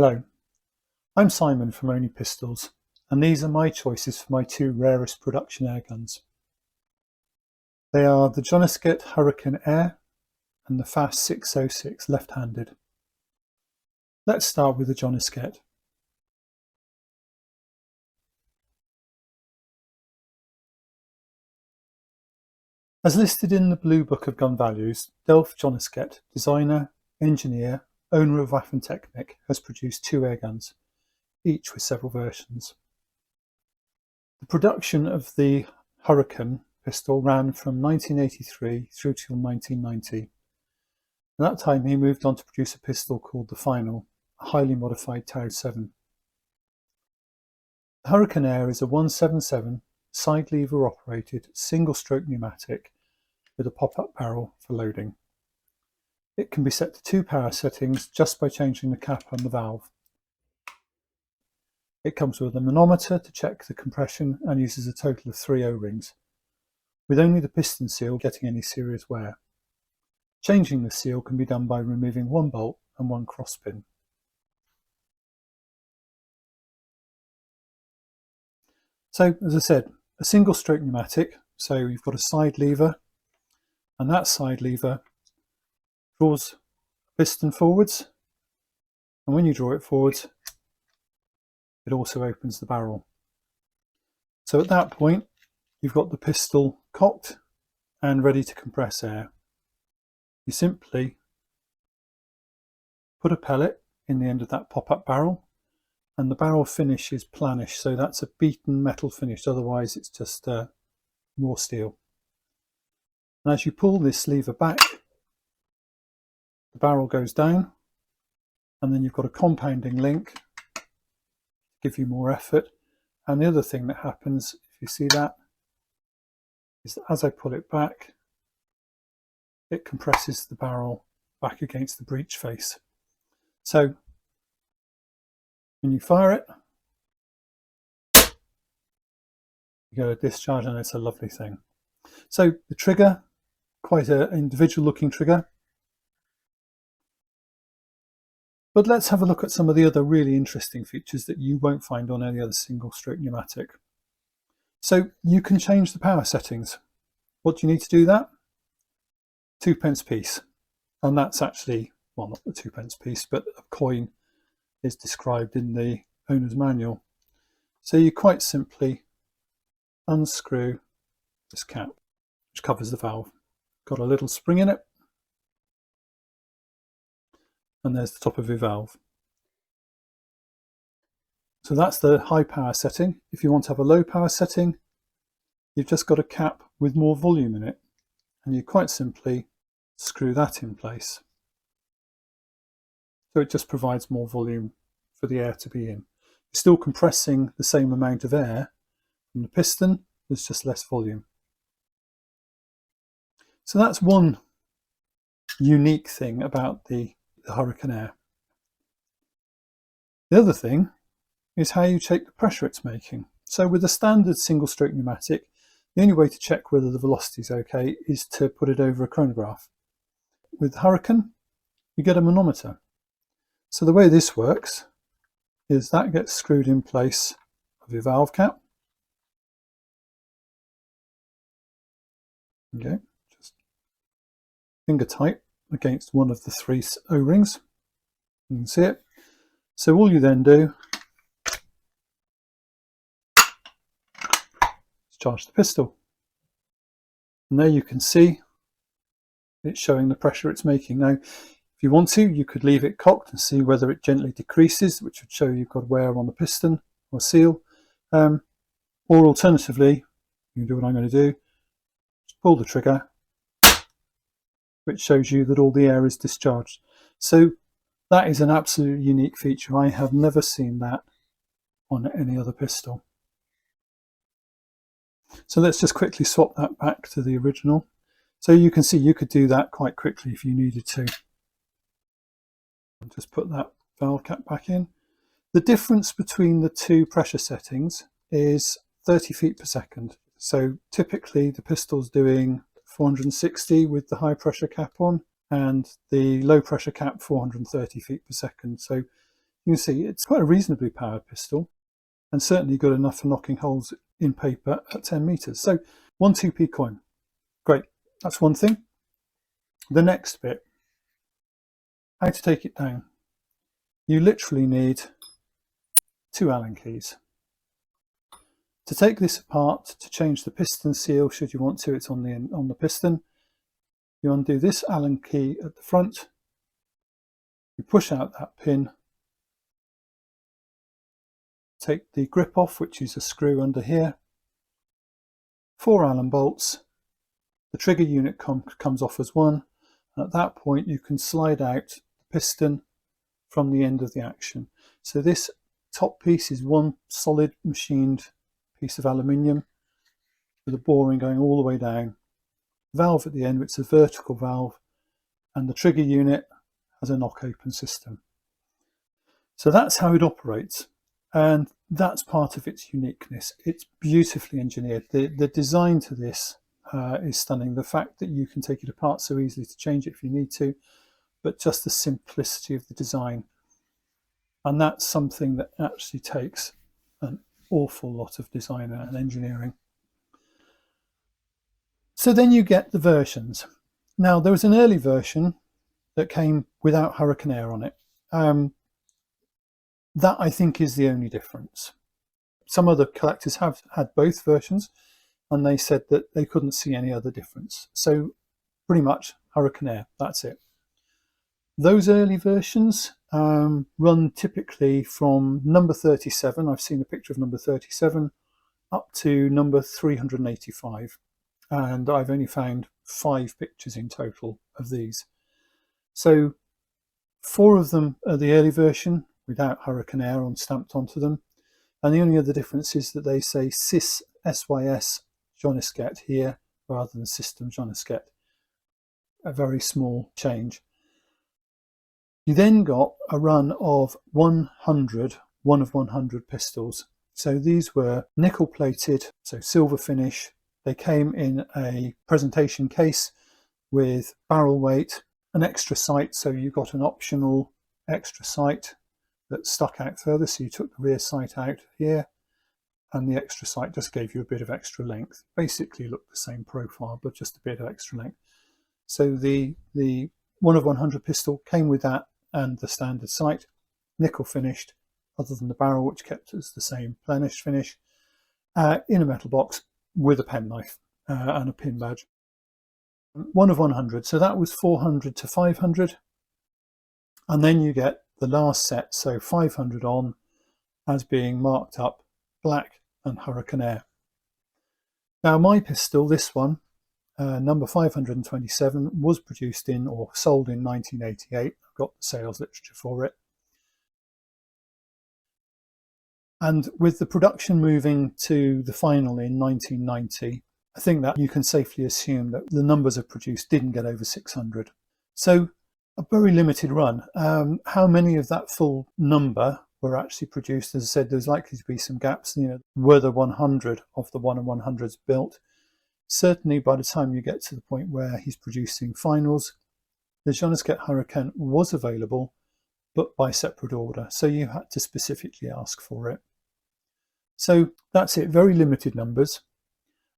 Hello, I'm Simon from Only Pistols, and these are my choices for my two rarest production air guns. They are the Joniskeit Hurrican Air and the Fast 606 left-handed. Let's start with the Joniskeit. As listed in the Blue Book of Gun Values, Delf Joniskeit, designer, engineer, owner of Waffentechnik, has produced two airguns, each with several versions. The production of the Hurrican pistol ran from 1983 through till 1990. At that time he moved on to produce a pistol called the Final, a highly modified Tau 7. The Hurrican Air is a 177 side lever operated single stroke pneumatic with a pop-up barrel for loading. It can be set to two power settings just by changing the cap on the valve. It comes with a manometer to check the compression and uses a total of 3 O-rings, with only the piston seal getting any serious wear. Changing the seal can be done by removing one bolt and one cross pin. So, as I said, a single stroke pneumatic, so you've got a side lever, and that side lever draws a piston forwards, and when you draw it forwards, it also opens the barrel. So at that point, you've got the pistol cocked and ready to compress air. You simply put a pellet in the end of that pop-up barrel, and the barrel finish is planish, so that's a beaten metal finish, otherwise it's just raw steel. And as you pull this lever back, the barrel goes down, and then you've got a compounding link to give you more effort. And the other thing that happens, if you see that, is that as I pull it back, it compresses the barrel back against the breech face. So when you fire it, you get a discharge, and it's a lovely thing. So the trigger, quite an individual looking trigger. But let's have a look at some of the other really interesting features that you won't find on any other single stroke pneumatic. So you can change the power settings. What do you need to do that? 2p piece. And that's actually, well, not the 2p piece, but a coin is described in the owner's manual. So you quite simply unscrew this cap, which covers the valve. Got a little spring in it, and there's the top of your valve. So that's the high power setting. If you want to have a low power setting, you've just got a cap with more volume in it, and you quite simply screw that in place. So it just provides more volume for the air to be in. You're still compressing the same amount of air from the piston, there's just less volume. So that's one unique thing about the Hurrican Air. The other thing is how you check the pressure it's making. So with a standard single stroke pneumatic, the only way to check whether the velocity is okay is to put it over a chronograph. With Hurrican, you get a manometer. So the way this works is that gets screwed in place of your valve cap. Okay, just finger tight against one of the 3 O-rings. You can see it. So all you then do is charge the pistol. And there you can see it's showing the pressure it's making. Now, if you want to, you could leave it cocked and see whether it gently decreases, which would show you've got wear on the piston or seal. Or alternatively, you can do what I'm going to do. Just pull the trigger, which shows you that all the air is discharged. So that is an absolutely unique feature. I have never seen that on any other pistol. So let's just quickly swap that back to the original. So you can see you could do that quite quickly if you needed to. I'll just put that valve cap back in. The difference between the two pressure settings is 30 feet per second. So typically the pistol's doing 460 with the high pressure cap on, and the low pressure cap 430 feet per second. So You can see it's quite a reasonably powered pistol, and certainly good enough for knocking holes in paper at 10 meters. So 1 2p coin, great, that's one thing. The next bit, how to take it down. You literally need 2 Allen keys. To take this apart, to change the piston seal, should you want to, it's on the piston. You undo this Allen key at the front, you push out that pin, take the grip off, which is a screw under here, 4 Allen bolts, the trigger unit comes off as one, and at that point you can slide out the piston from the end of the action. So this top piece is one solid machined piece of aluminium with a boring going all the way down. Valve at the end, which is a vertical valve, and the trigger unit has a knock open system. So that's how it operates, and that's part of its uniqueness. It's beautifully engineered. The design to this is stunning. The fact that you can take it apart so easily to change it if you need to, but just the simplicity of the design. And that's something that actually takes an awful lot of design and engineering. So then you get the versions. Now, there was an early version that came without Hurrican Air on it. That, I think, is the only difference. Some other collectors have had both versions, and they said that they couldn't see any other difference. So pretty much Hurrican Air, that's it. Those early versions run typically from number 37, I've seen a picture of number 37, up to number 385. And I've only found 5 pictures in total of these. So 4 of them are the early version without Hurrican Air stamped onto them. And the only other difference is that they say SYS Joniskeit here rather than System Joniskeit. A very small change. You then got a run of 100, 1 of 100 pistols. So these were nickel plated, so silver finish. They came in a presentation case with barrel weight, an extra sight, so you got an optional extra sight that stuck out further. So you took the rear sight out here, and the extra sight just gave you a bit of extra length. Basically looked the same profile, but just a bit of extra length. So the 1 of 100 pistol came with that and the standard sight, nickel finished, other than the barrel, which kept us the same plenished finish, in a metal box with a penknife and a pin badge. 1 of 100, so that was 400 to 500, and then you get the last set, so 500 on, as being marked up black and Hurrican Air. Now my pistol, this one, number 527, was produced in or sold in 1988. I've got the sales literature for it. And with the production moving to the final in 1990, I think that you can safely assume that the numbers of produced didn't get over 600. So a very limited run. How many of that full number were actually produced? As I said, there's likely to be some gaps. Were there 100 of the 1 of 100s built? Certainly by the time you get to the point where he's producing finals, the Joniskeit Hurrican was available, but by separate order. So you had to specifically ask for it. So that's it, very limited numbers.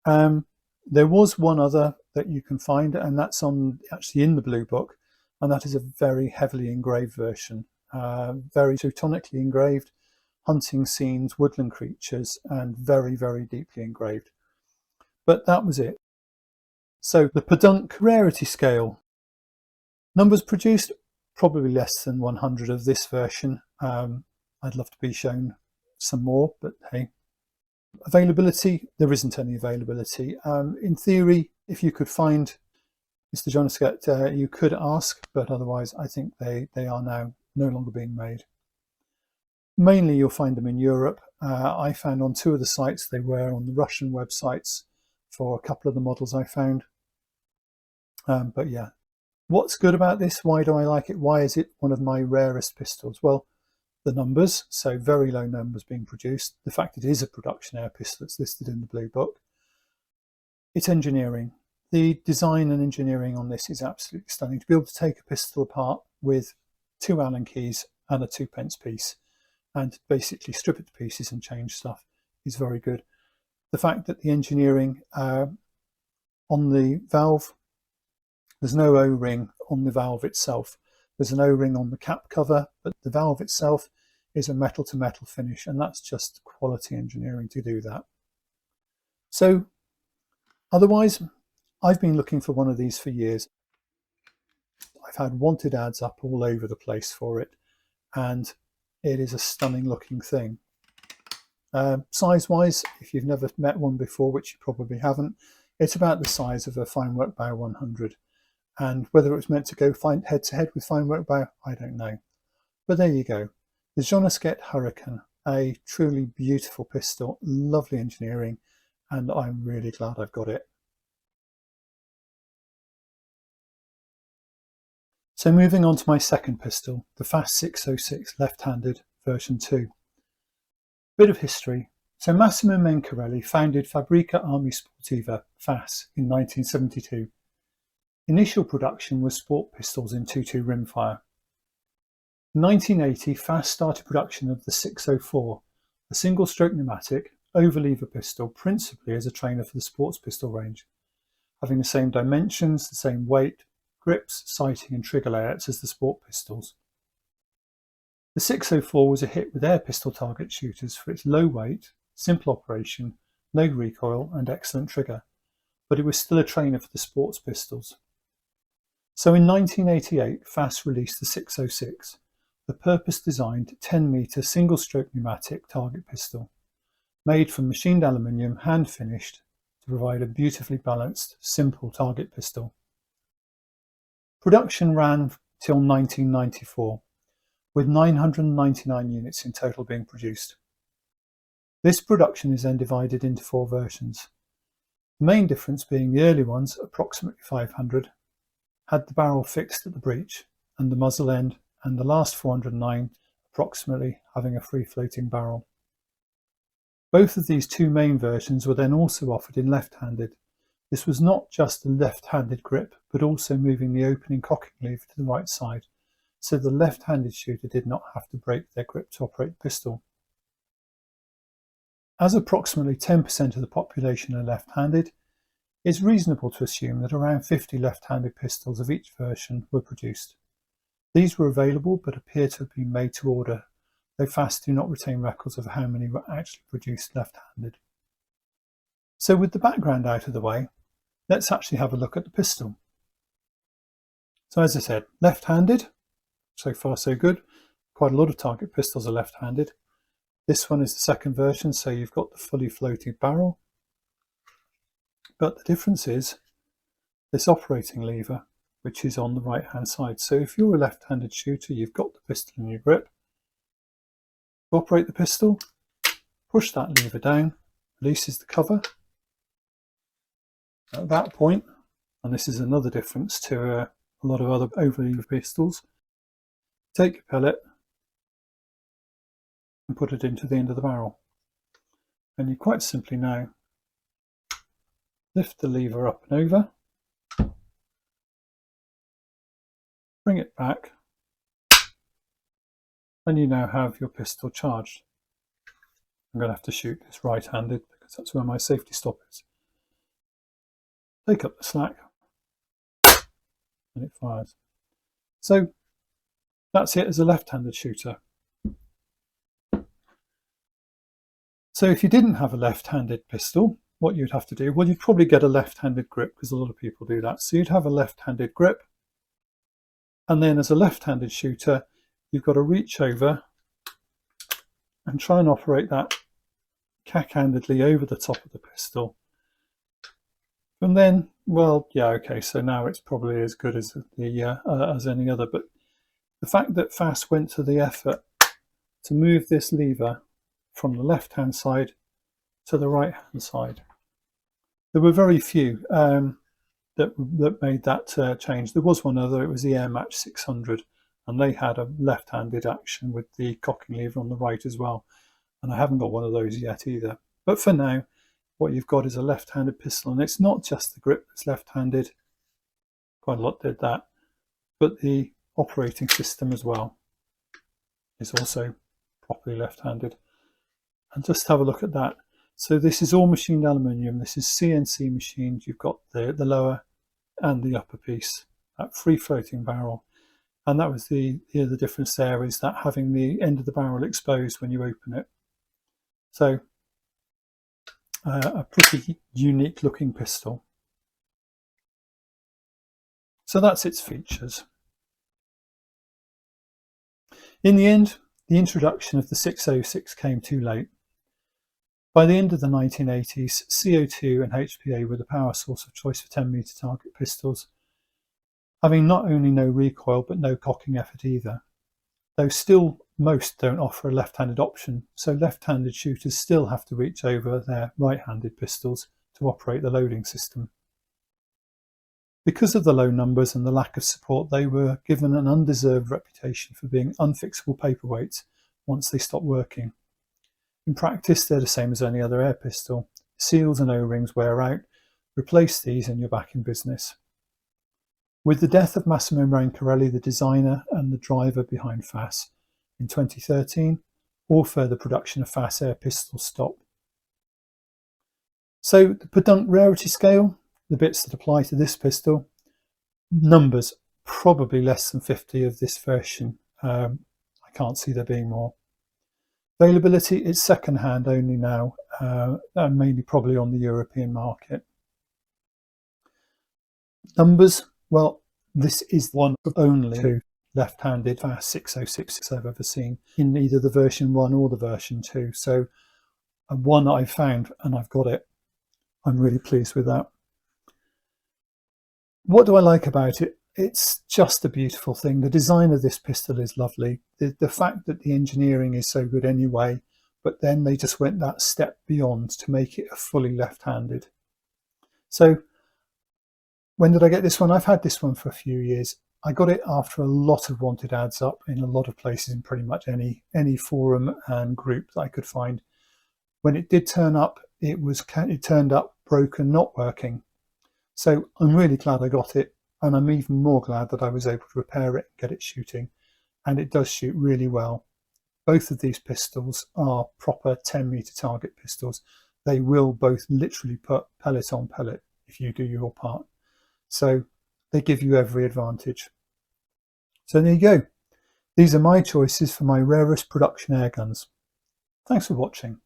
There was one other that you can find, and that's actually in the Blue Book, and that is a very heavily engraved version, very teutonically engraved, hunting scenes, woodland creatures, and very, very deeply engraved. But that was it. So the ptdunk rarity scale. Numbers produced, probably less than 100 of this version. I'd love to be shown some more, but hey. Availability, there isn't any availability. In theory, if you could find Mr. Joniskeit, you could ask, but otherwise I think they are now no longer being made. Mainly you'll find them in Europe. I found on 2 of the sites they were on the Russian websites for a couple of the models I found. But yeah, what's good about this? Why do I like it? Why is it one of my rarest pistols? Well, the numbers, so very low numbers being produced. The fact it is a production air pistol that's listed in the Blue Book. It's engineering. The design and engineering on this is absolutely stunning. To be able to take a pistol apart with 2 Allen keys and a 2p piece, and basically strip it to pieces and change stuff is very good. The fact that the engineering on the valve, there's no O-ring on the valve itself. There's an O-ring on the cap cover, but the valve itself is a metal to metal finish, and that's just quality engineering to do that. So otherwise, I've been looking for one of these for years. I've had wanted ads up all over the place for it, and it is a stunning looking thing. Size wise, if you've never met one before, which you probably haven't, it's about the size of a Finework Bow 100. And whether it was meant to go head to head with Finework Bow, I don't know. But there you go. The Joniskeit Hurrican, a truly beautiful pistol, lovely engineering, and I'm really glad I've got it. So moving on to my second pistol, the FAS 606 left-handed version 2. Bit of history. So Massimo Mencarelli founded Fabbrica Armi Sportiva, FAS, in 1972. Initial production was sport pistols in 2.2 rimfire. In 1980, FAS started production of the 604, a single-stroke pneumatic, over-lever pistol, principally as a trainer for the sports pistol range, having the same dimensions, the same weight, grips, sighting and trigger layouts as the sport pistols. The 604 was a hit with air pistol target shooters for its low weight, simple operation, no recoil and excellent trigger, but it was still a trainer for the sports pistols. So in 1988, FAS released the 606, the purpose-designed 10-metre single-stroke pneumatic target pistol, made from machined aluminium, hand-finished, to provide a beautifully balanced, simple target pistol. Production ran till 1994, with 999 units in total being produced. This production is then divided into 4 versions. The main difference being the early ones, approximately 500, had the barrel fixed at the breech and the muzzle end, and the last 409 approximately having a free-floating barrel. Both of these 2 main versions were then also offered in left-handed. This was not just a left-handed grip, but also moving the opening cocking lever to the right side, so the left-handed shooter did not have to break their grip to operate the pistol. As approximately 10% of the population are left-handed, it's reasonable to assume that around 50 left-handed pistols of each version were produced. These were available but appear to have been made to order, though FAS do not retain records of how many were actually produced left-handed. So with the background out of the way, let's actually have a look at the pistol. So as I said, left-handed, so far so good. Quite a lot of target pistols are left-handed. This one is the second version, so you've got the fully floating barrel. But the difference is this operating lever, which is on the right-hand side. So if you're a left-handed shooter, you've got the pistol in your grip. To operate the pistol, push that lever down, releases the cover. At that point, and this is another difference to a lot of other over-lever pistols, take your pellet and put it into the end of the barrel. And you quite simply now lift the lever up and over, bring it back, and you now have your pistol charged. I'm going to have to shoot this right-handed because that's where my safety stop is. Take up the slack and it fires. So that's it as a left-handed shooter. So if you didn't have a left-handed pistol, what you'd have to do, well, you'd probably get a left-handed grip because a lot of people do that. So you'd have a left-handed grip, and then as a left-handed shooter, you've got to reach over and try and operate that cack-handedly over the top of the pistol. And then, well, yeah, okay, so now it's probably as good as as any other. But the fact that FAS went to the effort to move this lever from the left-hand side to the right-hand side, there were very few that made that change. There was one other, it was the Air Match 600, and they had a left-handed action with the cocking lever on the right as well. And I haven't got one of those yet either. But for now, what you've got is a left-handed pistol, and it's not just the grip that's left-handed, quite a lot did that, but the operating system as well. is also properly left-handed. And just have a look at that. So this is all machined aluminium. This is CNC machined. You've got the lower and the upper piece, that free floating barrel. And that was the difference there, is that having the end of the barrel exposed when you open it. So a pretty unique looking pistol. So that's its features. In the end, the introduction of the 606 came too late. By the end of the 1980s, CO2 and HPA were the power source of choice for 10-metre target pistols, having not only no recoil but no cocking effort either, though still most don't offer a left-handed option, so left-handed shooters still have to reach over their right-handed pistols to operate the loading system. Because of the low numbers and the lack of support, they were given an undeserved reputation for being unfixable paperweights once they stopped working. In practice, they're the same as any other air pistol. Seals and O-rings wear out. Replace these and you're back in business. With the death of Massimo Rancarelli, the designer and the driver behind FAS, in 2013, all further production of FAS air pistols stopped. So the ptdunk rarity scale, the bits that apply to this pistol, numbers probably less than 50 of this version. I can't see there being more. Availability is second-hand only now, and mainly probably on the European market. Numbers, well, this is one of only 2 left-handed FAS 606 I've ever seen in either the version 1 or the version 2. So one I've found and I've got it. I'm really pleased with that. What do I like about it? It's just a beautiful thing. The design of this pistol is lovely. The fact that the engineering is so good anyway, but then they just went that step beyond to make it a fully left-handed. So when did I get this one? I've had this one for a few years. I got it after a lot of wanted ads up in a lot of places, in pretty much any forum and group that I could find. When it did turn up, it turned up broken, not working. So I'm really glad I got it. And I'm even more glad that I was able to repair it and get it shooting. And it does shoot really well. Both of these pistols are proper 10-metre target pistols. They will both literally put pellet on pellet if you do your part. So they give you every advantage. So there you go. These are my choices for my rarest production air guns. Thanks for watching.